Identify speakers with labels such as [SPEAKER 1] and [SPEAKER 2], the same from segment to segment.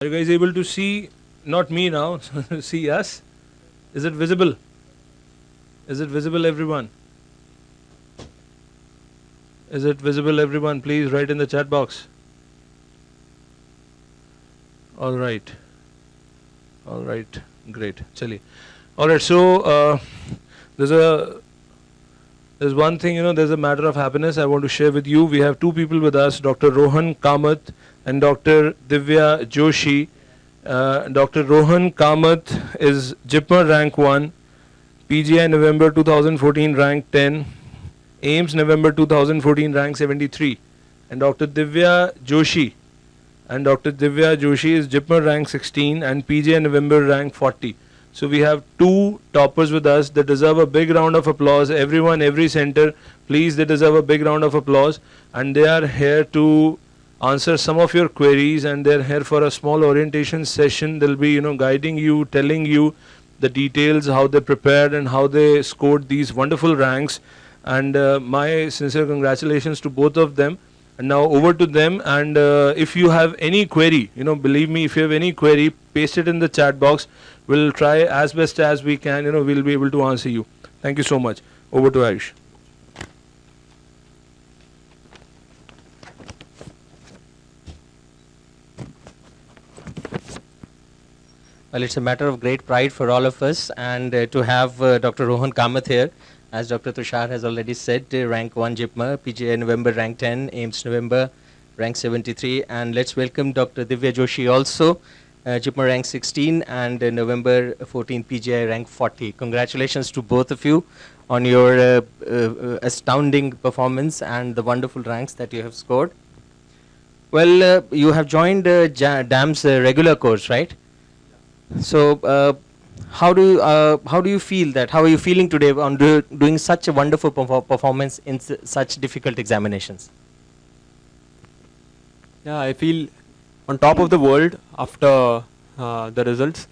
[SPEAKER 1] Are you guys able to see, not me now, see us? Is it visible? Is it visible, everyone? Is it visible, everyone? Please write in the chat box. All right. All right. Great. Chali. All right. So there's one thing, there's a matter of happiness I want to share with you. We have two people with us, Dr. Rohan Kamat and Dr. Divya Joshi. Dr. Rohan Kamat is Jipmer rank 1, PGI November 2014 rank 10, AIMS November 2014 rank 73, and Dr. Divya Joshi. And Dr. Divya Joshi is Jipmer rank 16 and PGI November rank 40. So we have two toppers with us. They deserve a big round of applause. Everyone, every center, please, they deserve a big round of applause. And they are here to answer some of your queries, and they're here for a small orientation session. They'll be, guiding you, telling you the details, how they prepared and how they scored these wonderful ranks. And my sincere congratulations to both of them. And now over to them. And if you have any query, believe me, if you have any query, paste it in the chat box. We'll try as best as we can, we'll be able to answer you. Thank you so much. Over to Ayush.
[SPEAKER 2] Well, it's a matter of great pride for all of us, and to have Dr. Rohan Kamat here, as Dr. Tushar has already said, rank 1 Jipmer, PGI November rank 10, AIMS November rank 73, and let's welcome Dr. Divya Joshi also, Jipmer rank 16 and November 14 PGI rank 40. Congratulations to both of you on your astounding performance and the wonderful ranks that you have scored. Well, you have joined DAM's regular course, right? So, how do you feel that? How are you feeling today on doing such a wonderful performance in such difficult examinations?
[SPEAKER 3] Yeah, I feel on top of the world after the results.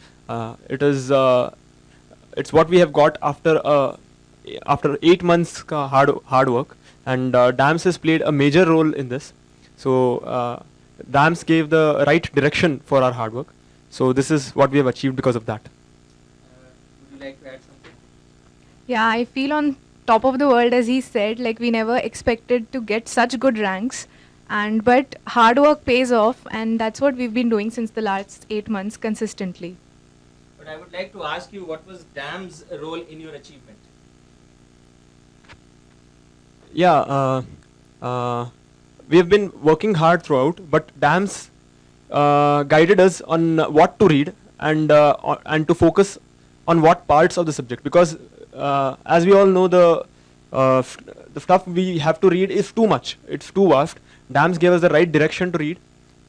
[SPEAKER 3] It's what we have got after 8 months hard work, and DAMS has played a major role in this. So DAMS gave the right direction for our hard work. So this is what we have achieved because of that.
[SPEAKER 2] Would you like to add something?
[SPEAKER 4] Yeah, I feel on top of the world, as he said, like we never expected to get such good ranks, but hard work pays off, and that's what we've been doing since the last 8 months consistently.
[SPEAKER 2] But I would like to ask you, what was DAM's role in your achievement?
[SPEAKER 3] Yeah, we have been working hard throughout, but DAMS guided us on what to read and to focus on what parts of the subject, because as we all know, the stuff we have to read is too much. It's too vast. DAMS gave us the right direction to read,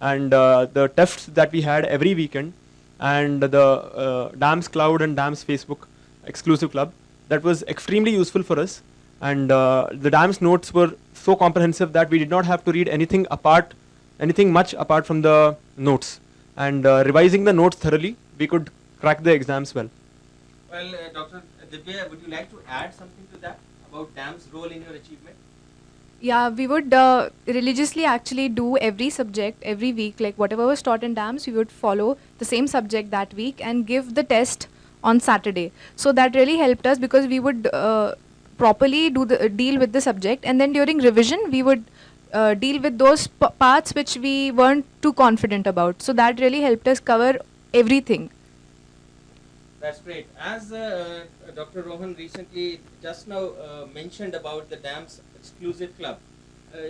[SPEAKER 3] and the tests that we had every weekend, and the DAMS Cloud and DAMS Facebook exclusive club, that was extremely useful for us. And the DAMS notes were so comprehensive that we did not have to read anything much apart from the notes, and revising the notes thoroughly, we could crack the exams well.
[SPEAKER 2] Well, Dr. Divya, would you like to add something to that about DAM's role in your achievement?
[SPEAKER 4] Yeah, we would religiously actually do every subject every week, like whatever was taught in DAMS, we would follow the same subject that week and give the test on Saturday. So that really helped us, because we would properly deal with the subject, and then during revision we would deal with those parts which we weren't too confident about. So that really helped us cover everything.
[SPEAKER 2] That's great. As Dr. Rohan recently just now mentioned about the DAMS exclusive club,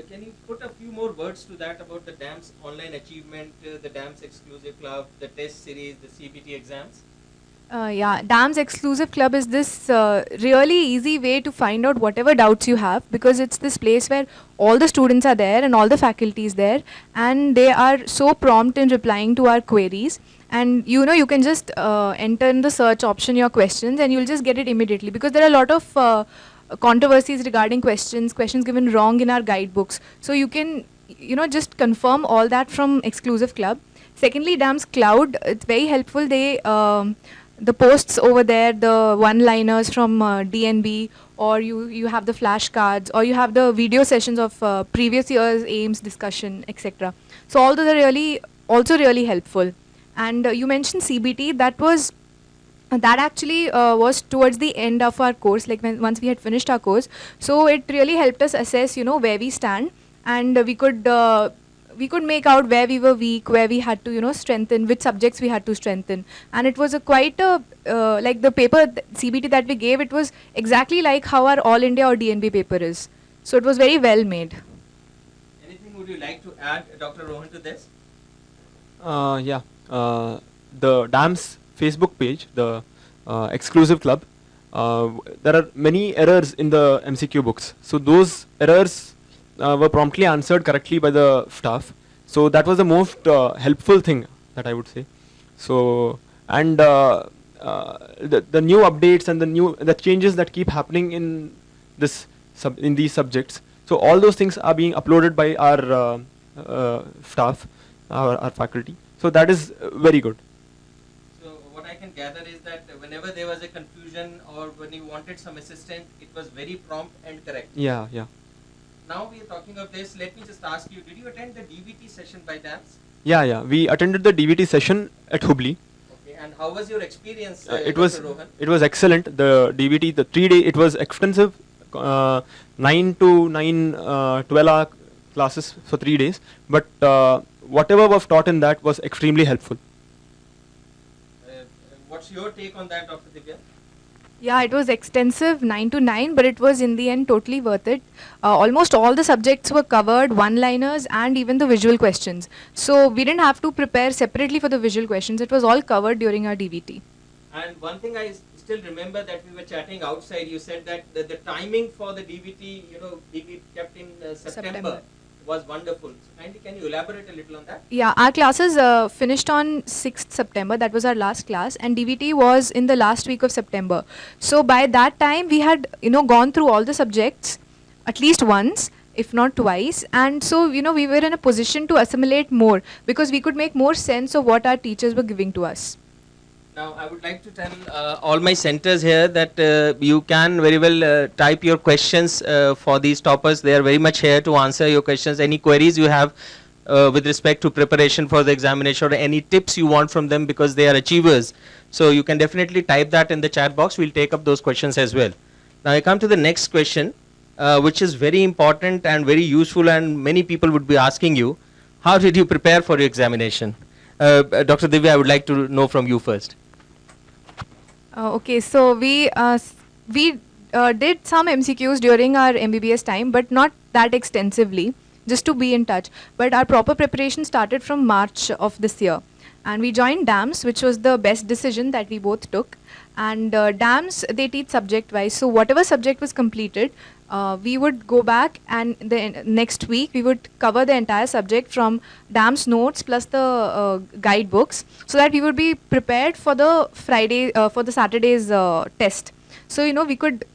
[SPEAKER 2] can you put a few more words to that about the DAMS online achievement, the DAMS exclusive club, the test series, the CBT exams?
[SPEAKER 4] Yeah, DAMS exclusive club is this really easy way to find out whatever doubts you have, because it's this place where all the students are there and all the faculty is there, and they are so prompt in replying to our queries. And you can just enter in the search option your questions, and you'll just get it immediately, because there are a lot of controversies regarding questions given wrong in our guidebooks. So you can just confirm all that from exclusive club. Secondly, DAMS Cloud, it's very helpful. The posts over there, the one-liners from DNB, or you have the flashcards, or you have the video sessions of previous year's AIMS discussion, etc. So all those are also really helpful. And you mentioned CBT. That actually was towards the end of our course, like once we had finished our course. So it really helped us assess, where we stand, and we could make out where we were weak, where we had to, strengthen, which subjects we had to strengthen. And it was quite a like the paper CBT that we gave. It was exactly like how our All India or DNB paper is. So it was very well made.
[SPEAKER 2] Anything would you like to add, Dr. Rohan, to this?
[SPEAKER 3] Yeah. The DAMS Facebook page, the exclusive club, there are many errors in the MCQ books. So those errors were promptly answered correctly by the staff. So that was the most helpful thing that I would say. So, and the new updates and the changes that keep happening in in these subjects. So all those things are being uploaded by our staff, our faculty. So that is very good.
[SPEAKER 2] So what I can gather is that whenever there was a confusion or when you wanted some assistance, it was very prompt and correct.
[SPEAKER 3] Yeah.
[SPEAKER 2] Now we are talking of this. Let me just ask you: did you attend the DVT session by DAMS?
[SPEAKER 3] Yeah. We attended the DVT session at Hubli.
[SPEAKER 2] Okay. And how was your experience,
[SPEAKER 3] It
[SPEAKER 2] Dr.
[SPEAKER 3] was
[SPEAKER 2] Rohan?
[SPEAKER 3] it was excellent. The DVT, the 3-day, it was extensive. 9 to 9, 12-hour classes for 3 days. But whatever was taught in that was extremely helpful.
[SPEAKER 2] What's your take on that, Dr. Divya?
[SPEAKER 4] Yeah, it was extensive, 9 to 9, but it was in the end totally worth it. Almost all the subjects were covered, one-liners and even the visual questions. So we didn't have to prepare separately for the visual questions. It was all covered during our DVT.
[SPEAKER 2] And one thing I still remember that we were chatting outside, you said that the timing for the DVT, being kept in September was wonderful. So kindly, can you elaborate a little on that?
[SPEAKER 4] Yeah, our classes finished on 6th September. That was our last class, and DVT was in the last week of September. So by that time, we had gone through all the subjects at least once, if not twice, and so we were in a position to assimilate more because we could make more sense of what our teachers were giving to us.
[SPEAKER 2] Now, I would like to tell all my centers here that you can very well type your questions for these toppers. They are very much here to answer your questions. Any queries you have with respect to preparation for the examination or any tips you want from them because they are achievers. So you can definitely type that in the chat box. We'll take up those questions as well. Now, I come to the next question, which is very important and very useful, and many people would be asking you, how did you prepare for your examination? Dr. Divya, I would like to know from you first.
[SPEAKER 4] Okay, so we did some MCQs during our MBBS time, but not that extensively, just to be in touch. But our proper preparation started from March of this year. And we joined DAMS, which was the best decision that we both took. And DAMS, they teach subject-wise. So whatever subject was completed, we would go back and the next week we would cover the entire subject from DAMS notes plus the guidebooks, so that we would be prepared for the Saturday's test. So we could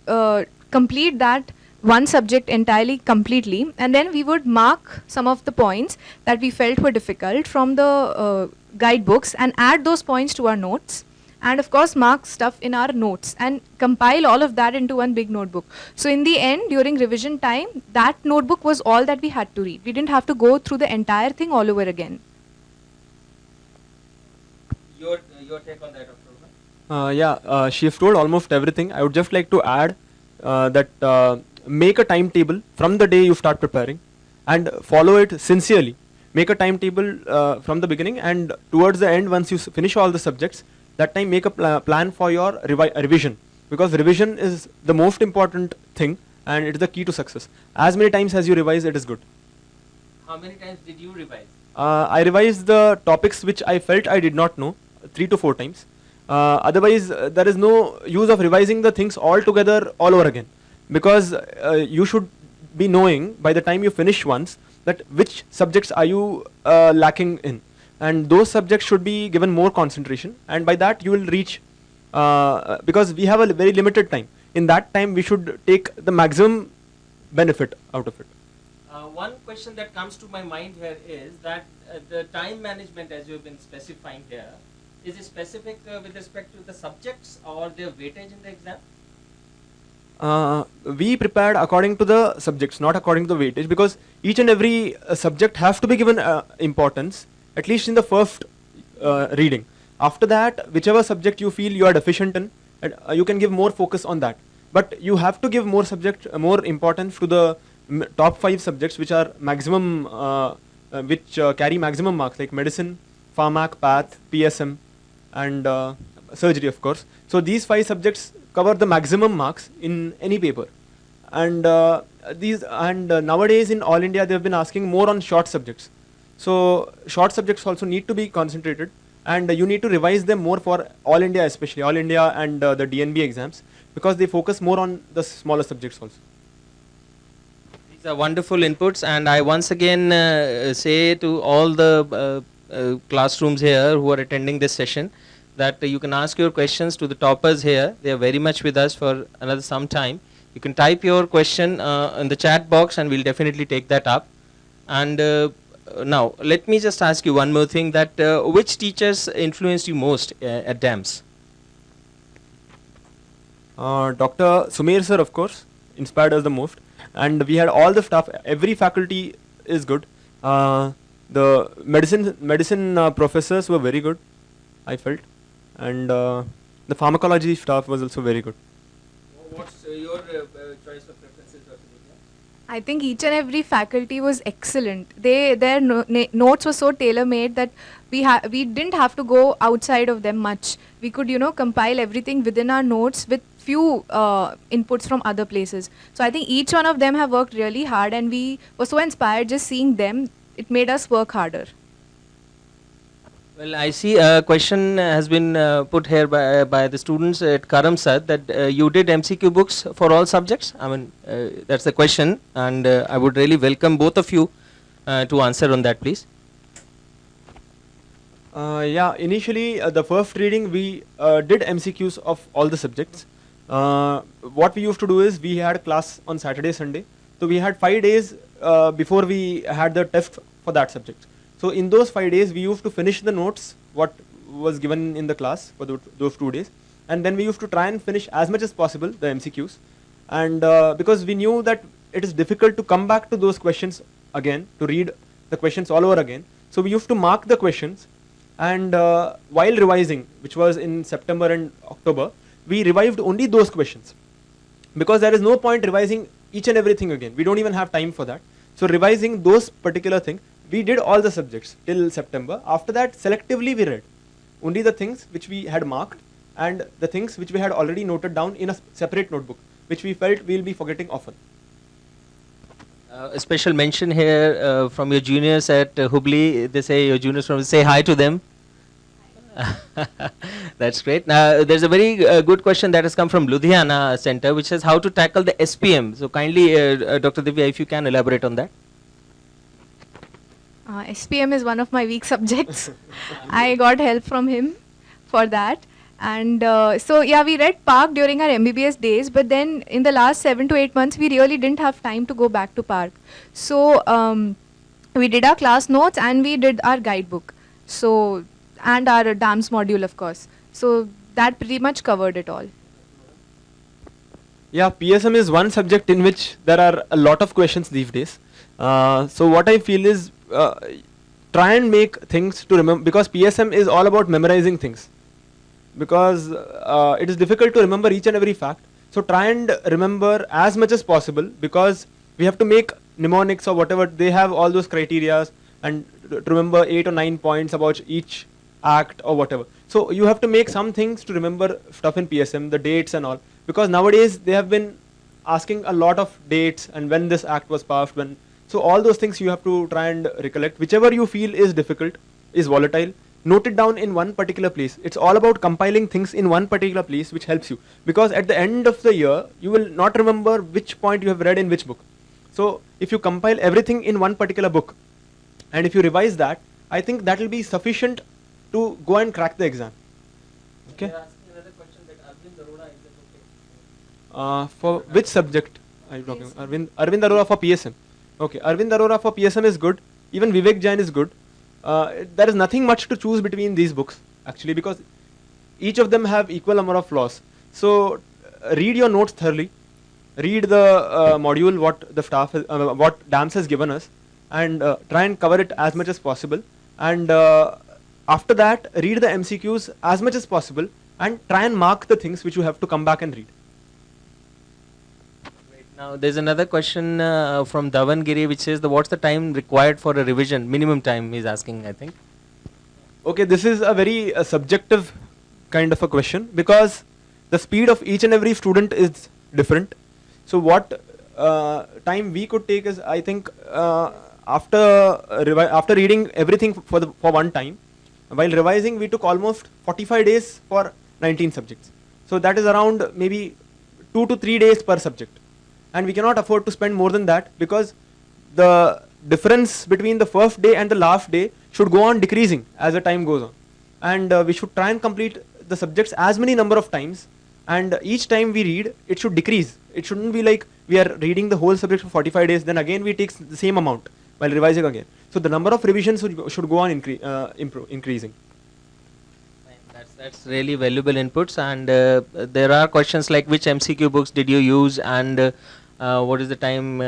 [SPEAKER 4] complete that one subject entirely completely, and then we would mark some of the points that we felt were difficult from the guidebooks and add those points to our notes. And of course mark stuff in our notes and compile all of that into one big notebook. So in the end, during revision time, that notebook was all that we had to read. We didn't have to go through the entire thing all over again.
[SPEAKER 2] Your take on that, Dr.
[SPEAKER 3] Yeah, she have told almost everything. I would just like to add that make a timetable from the day you start preparing and follow it sincerely. Make a timetable from the beginning, and towards the end, once you finish all the subjects, that time make a plan for your revision, because revision is the most important thing and it is the key to success. As many times as you revise, it is good.
[SPEAKER 2] How many times did you revise?
[SPEAKER 3] I revised the topics which I felt I did not know 3 to 4 times. Otherwise, there is no use of revising the things all together all over again, because you should be knowing by the time you finish once that which subjects are you lacking in. And those subjects should be given more concentration, and by that you will reach, because we have a very limited time. In that time we should take the maximum benefit out of it.
[SPEAKER 2] One question that comes to my mind here is that the time management, as you have been specifying here, is it specific with respect to the subjects or their weightage in the exam?
[SPEAKER 3] We prepared according to the subjects, not according to the weightage, because each and every subject have to be given importance, at least in the first reading. After that, whichever subject you feel you are deficient in, you can give more focus on that. But you have to give more importance to the top 5 subjects which are maximum, which carry maximum marks, like medicine, pharmac, path, PSM, and surgery, of course. So these 5 subjects cover the maximum marks in any paper. And nowadays in all India they have been asking more on short subjects. So short subjects also need to be concentrated, and you need to revise them more for all India, especially all India and the DNB exams, because they focus more on the smaller subjects also.
[SPEAKER 2] These are wonderful inputs, and I once again say to all the classrooms here who are attending this session that you can ask your questions to the toppers here. They are very much with us for another some time. You can type your question in the chat box and we'll definitely take that up. And now, let me just ask you one more thing, that which teachers influenced you most at DAMS?
[SPEAKER 3] Dr. Sumer sir, of course, inspired us the most. And we had all the staff, every faculty is good. The medicine professors were very good, I felt. And the pharmacology staff was also very good.
[SPEAKER 2] What's your choice of preferences, Dr. Divya?
[SPEAKER 4] I think each and every faculty was excellent. Their notes were so tailor-made that we didn't have to go outside of them much. We could, compile everything within our notes with few inputs from other places. So I think each one of them have worked really hard, and we were so inspired just seeing them. It made us work harder.
[SPEAKER 2] Well, I see a question has been put here by the students at Karam sir, that you did MCQ books for all subjects. I mean, that's the question, and I would really welcome both of you to answer on that, please.
[SPEAKER 3] Yeah, initially the first reading we did MCQs of all the subjects. What we used to do is we had class on Saturday, Sunday. So we had 5 days before we had the test for that subject. So in those 5 days, we used to finish the notes, what was given in the class for those 2 days. And then we used to try and finish as much as possible the MCQs. And because we knew that it is difficult to come back to those questions again, to read the questions all over again. So we used to mark the questions. And while revising, which was in September and October, we revived only those questions. Because there is no point revising each and everything again. We don't even have time for that. So revising those particular things, we did all the subjects till September. After that, selectively we read only the things which we had marked and the things which we had already noted down in a separate notebook, which we felt we'll be forgetting often.
[SPEAKER 2] A special mention here from your juniors at Hubli. They say your juniors from, say hi to them. That's great. Now, there's a very good question that has come from Ludhiana Center, which says how to tackle the SPM. So kindly, Dr. Divya, if you can elaborate on that.
[SPEAKER 4] SPM is one of my weak subjects. I got help from him for that. And so yeah, we read Park during our MBBS days, but then in the last 7 to 8 months, we really didn't have time to go back to Park. So we did our class notes and we did our guidebook. So, and our DAMS module, of course. So that pretty much covered it all.
[SPEAKER 3] Yeah, PSM is one subject in which there are a lot of questions these days. So what I feel is try and make things to remember, because PSM is all about memorizing things. Because it is difficult to remember each and every fact. So try and remember as much as possible, because we have to make mnemonics or whatever. They have all those criteria, and to remember 8 or 9 points about each act or whatever. So you have to make some things to remember stuff in PSM, the dates and all. Because nowadays they have been asking a lot of dates and when this act was passed, when. So all those things you have to try and recollect. Whichever you feel is difficult, is volatile, note it down in one particular place. It's all about compiling things in one particular place, which helps you. Because at the end of the year, you will not remember which point you have read in which book. So if you compile everything in one particular book, and if you revise that, I think that will be sufficient to go and crack the exam. Okay. For which subject are you talking? Arvind Arora for PSM. Okay, Arvind Arora for PSM is good. Even Vivek Jain is good. There is nothing much to choose between these books actually, because each of them have equal number of flaws. So read your notes thoroughly. Read the module what the staff has, what DAMS has given us, and try and cover it as much as possible. And after that, read the MCQs as much as possible and try and mark the things which you have to come back and read.
[SPEAKER 2] Now, there's another question from Dhawan Giri which says, what's the time required for a revision? Minimum time he's asking, I think.
[SPEAKER 3] Okay, this is a very subjective kind of a question because the speed of each and every student is different. So what time we could take is, I think, after reading everything for one time, while revising we took almost 45 days for 19 subjects. So that is around maybe 2 to 3 days per subject. And we cannot afford to spend more than that because the difference between the first day and the last day should go on decreasing as the time goes on. And we should try and complete the subjects as many number of times, and each time we read, it should decrease. It shouldn't be like we are reading the whole subject for 45 days, then again we take the same amount while revising again. So the number of revisions should go on increasing.
[SPEAKER 2] That's really valuable inputs, and there are questions like which MCQ books did you use, and what is the time,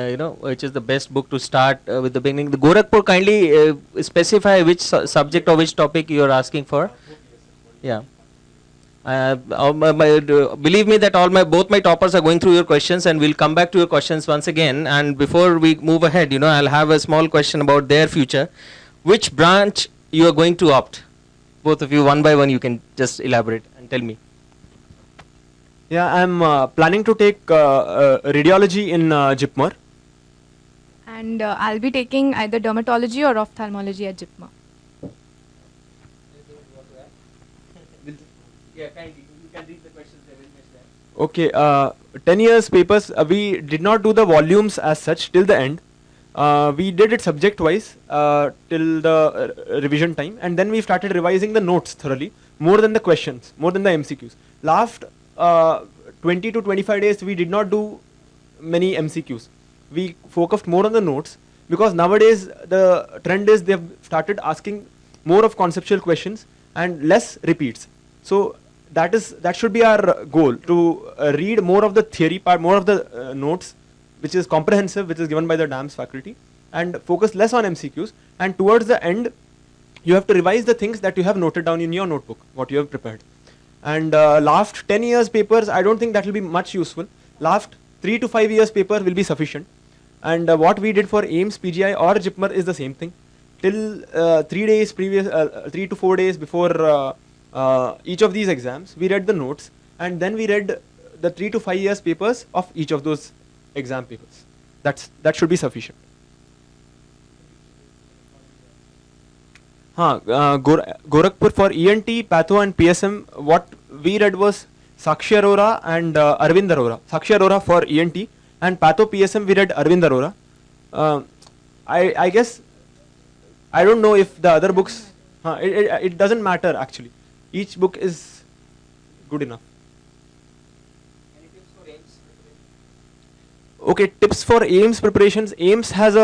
[SPEAKER 2] which is the best book to start with the beginning. The Gorakhpur, kindly specify which subject or which topic you are asking for. Yeah. Believe me that both my toppers are going through your questions, and we'll come back to your questions once again. And before we move ahead, I'll have a small question about their future. Which branch you are going to opt? Both of you, one by one, you can just elaborate and tell me.
[SPEAKER 3] Yeah, I'm planning to take radiology in Jipmer.
[SPEAKER 4] And I'll be taking either dermatology or ophthalmology at Jipmer.
[SPEAKER 2] Yeah, kindly. You can read the questions.
[SPEAKER 3] Okay, 10 years papers, we did not do the volumes as such till the end. We did it subject wise till the revision time, and then we started revising the notes thoroughly, more than the questions, more than the MCQs. Last 20 to 25 days we did not do many MCQs. We focused more on the notes because nowadays the trend is they have started asking more of conceptual questions and less repeats. So that should be our goal, to read more of the theory part, more of the notes, which is comprehensive, which is given by the DAMS faculty, and focus less on MCQs. And towards the end, you have to revise the things that you have noted down in your notebook, what you have prepared. And last 10 years papers, I don't think that will be much useful. Last 3 to 5 years paper will be sufficient. And what we did for AIMS, PGI or Jipmer is the same thing. Till 3 to 4 days before each of these exams, we read the notes, and then we read the 3 to 5 years papers of each of those exam papers. That should be sufficient. Gorakhpur for ENT, Patho and PSM, what we read was Sakshi Arora and Arvind Arora. Sakshi Arora for ENT, and Patho PSM we read Arvind Arora. I guess, I don't know if the other books, it doesn't matter actually. Each book is good enough.
[SPEAKER 2] Any tips for AIMS?
[SPEAKER 3] Okay, tips for AIMS preparations. AIMS has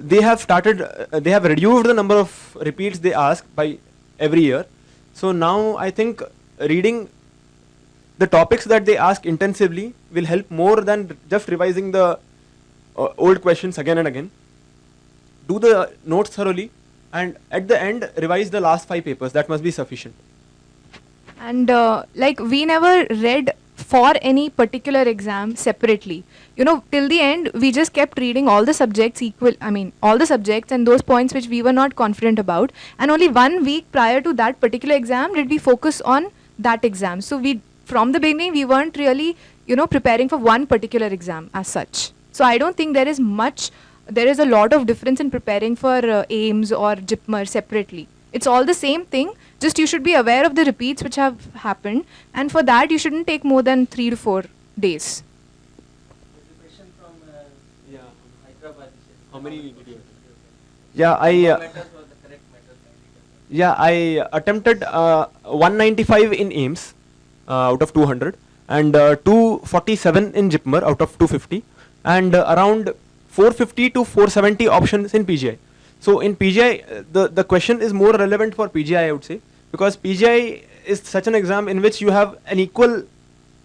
[SPEAKER 3] they have reduced the number of repeats they ask by every year. So now I think reading the topics that they ask intensively will help more than just revising the old questions again and again. Do the notes thoroughly, and at the end revise the last 5 papers. That must be sufficient.
[SPEAKER 4] And we never read for any particular exam separately. Till the end, we just kept reading all the subjects all the subjects and those points which we were not confident about. And only 1 week prior to that particular exam did we focus on that exam. So from the beginning, we weren't really, preparing for one particular exam as such. So I don't think there is a lot of difference in preparing for AIMS or Jipmer separately. It's all the same thing, just you should be aware of the repeats which have happened, and for that you shouldn't take more than 3 to 4 days.
[SPEAKER 2] There's a question from Hyderabad.
[SPEAKER 3] How many did you? I attempted 195 in AIMS out of 200, and 247 in Jipmer out of 250, and around 450 to 470 options in PGI. So in PGI, the question is more relevant for PGI, I would say, because PGI is such an exam in which you have an equal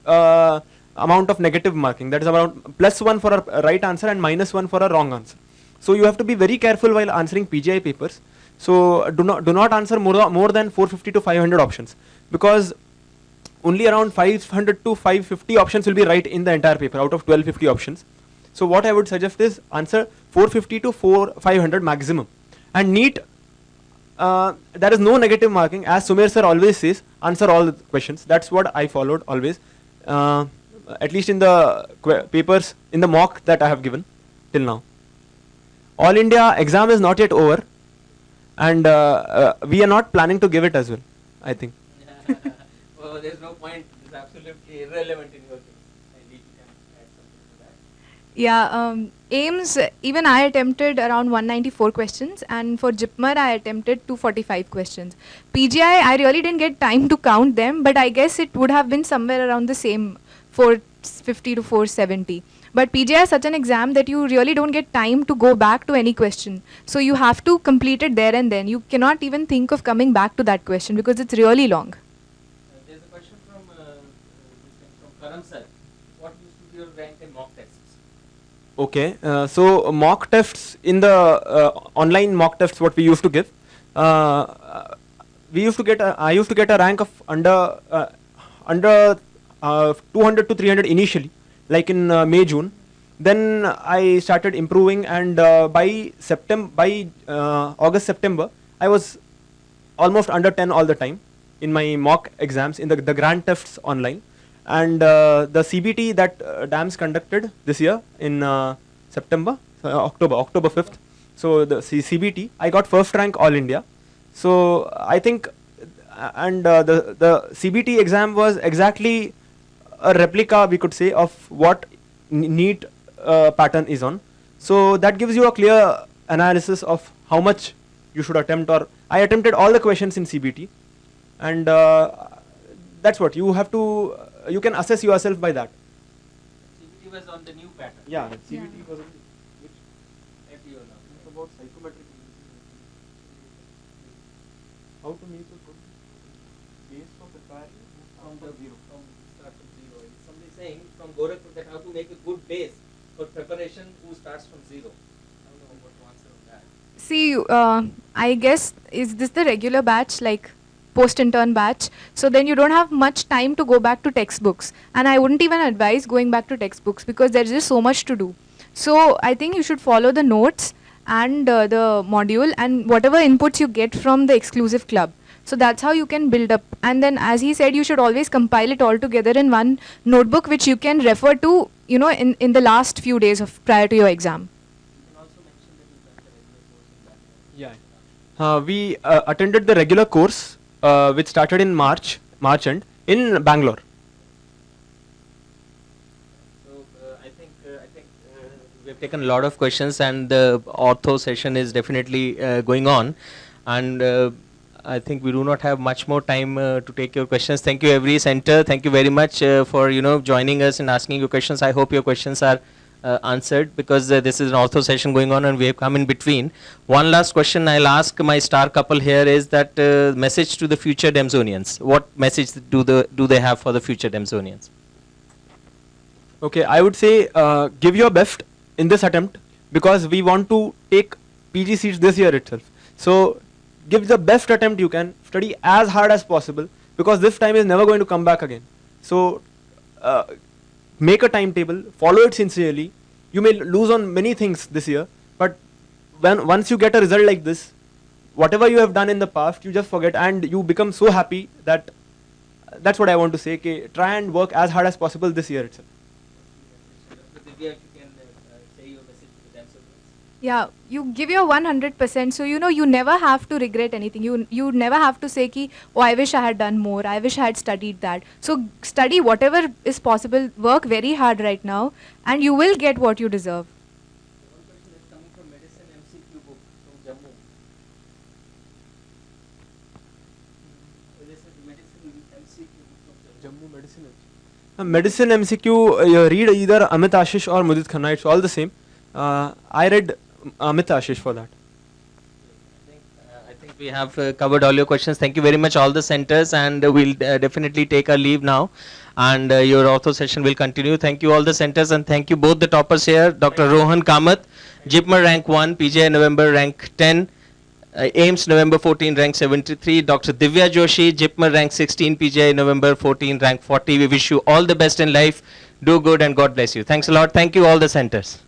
[SPEAKER 3] amount of negative marking. That is around +1 for a right answer and -1 for a wrong answer. So you have to be very careful while answering PGI papers. So do not answer more than 450 to 500 options, because only around 500 to 550 options will be right in the entire paper out of 1250 options. So what I would suggest is answer 450 to 500 maximum. And NEET, there is no negative marking, as Sumer sir always says, answer all the questions. That's what I followed always, at least in the papers, in the mock that I have given till now. All India exam is not yet over, and we are not planning to give it as well, I think.
[SPEAKER 2] Well, there's no point. It's absolutely irrelevant in your case. Maybe you can add something to that.
[SPEAKER 4] Yeah, AIMS, even I attempted around 194 questions, and for Jipmer I attempted 245 questions. PGI, I really didn't get time to count them, but I guess it would have been somewhere around the same, 450 to 470. But PGI is such an exam that you really don't get time to go back to any question. So you have to complete it there and then. You cannot even think of coming back to that question because it's really long.
[SPEAKER 2] There's a question from Karam sir. What used to be your rank in mock tests?
[SPEAKER 3] Okay, so mock tests, in the online mock tests what we used to give, I used to get a rank of under 200 to 300 initially, like in May, June. Then I started improving, and by August, September, I was almost under 10 all the time in my mock exams, in the grand tests online. And the CBT that DAMS conducted this year in October 5th. So the CBT, I got first rank all India. So I think, and the CBT exam was exactly a replica, we could say, of what NEET pattern is on. So that gives you a clear analysis of how much you should attempt, or I attempted all the questions in CBT, and that's what you have to, you can assess yourself by that.
[SPEAKER 2] CBT was on the new pattern.
[SPEAKER 3] Yeah, CBT
[SPEAKER 4] Yeah.
[SPEAKER 3] was
[SPEAKER 2] Which FEO now?
[SPEAKER 3] about psychometric. How to make a good base for preparing
[SPEAKER 2] From start from zero. Somebody saying from Gorakhpur that how to make a good base for preparation who starts from zero. I don't know what to answer on that.
[SPEAKER 4] See, I guess, is this the regular batch, like post-intern batch? So then you don't have much time to go back to textbooks. And I wouldn't even advise going back to textbooks because there's just so much to do. So I think you should follow the notes and the module and whatever inputs you get from the exclusive club. So that's how you can build up. And then, as he said, you should always compile it all together in one notebook which you can refer to, you know, in the last few days of prior to your exam.
[SPEAKER 2] You can also mention that you done the regular course in Bangalore.
[SPEAKER 3] Yeah. We attended the regular course, which started in March end, in Bangalore.
[SPEAKER 2] So I think we have taken a lot of questions, and the ortho session is definitely going on, and I think we do not have much more time to take your questions. Thank you, every center. Thank you very much for joining us and asking your questions. I hope your questions are answered, because this is an ortho session going on and we have come in between. One last question I'll ask my star couple here is that message to the future DAMSONIANS. What message do they have for the future DAMSONIANS?
[SPEAKER 3] Okay, I would say give your best in this attempt, because we want to take PG seats this year itself. So give the best attempt you can, study as hard as possible, because this time is never going to come back again. So make a timetable, follow it sincerely. You may lose on many things this year, but once you get a result like this, whatever you have done in the past, you just forget and you become so happy that that's what I want to say. Okay, try and work as hard as possible this year itself.
[SPEAKER 2] Dr. Divya, if you can say your message to the DAMSONIANS.
[SPEAKER 4] Yeah, you give your 100%. So, you never have to regret anything. You never have to say ki, oh, I wish I had done more. I wish I had studied that. So study whatever is possible. Work very hard right now and you will get what you deserve.
[SPEAKER 2] One question is coming from Medicine MCQ book from Jammu. This is Medicine MCQ book from Jammu.
[SPEAKER 3] Medicine MCQ, read either Amit Ashish or Mudit Khanna, it's all the same. I read Amit Ashish for that.
[SPEAKER 2] I think we have covered all your questions. Thank you very much, all the centers, and we'll definitely take our leave now. And your ortho session will continue. Thank you, all the centers, and thank you both the toppers here, Dr. Rohan Kamat, Jipmer rank 1, PGI November rank 10, AIMS November 14, rank 73. Dr. Divya Joshi, Jipmer, rank 16. PGI November 14, rank 40. We wish you all the best in life. Do good and God bless you. Thanks a lot. Thank you all the centers.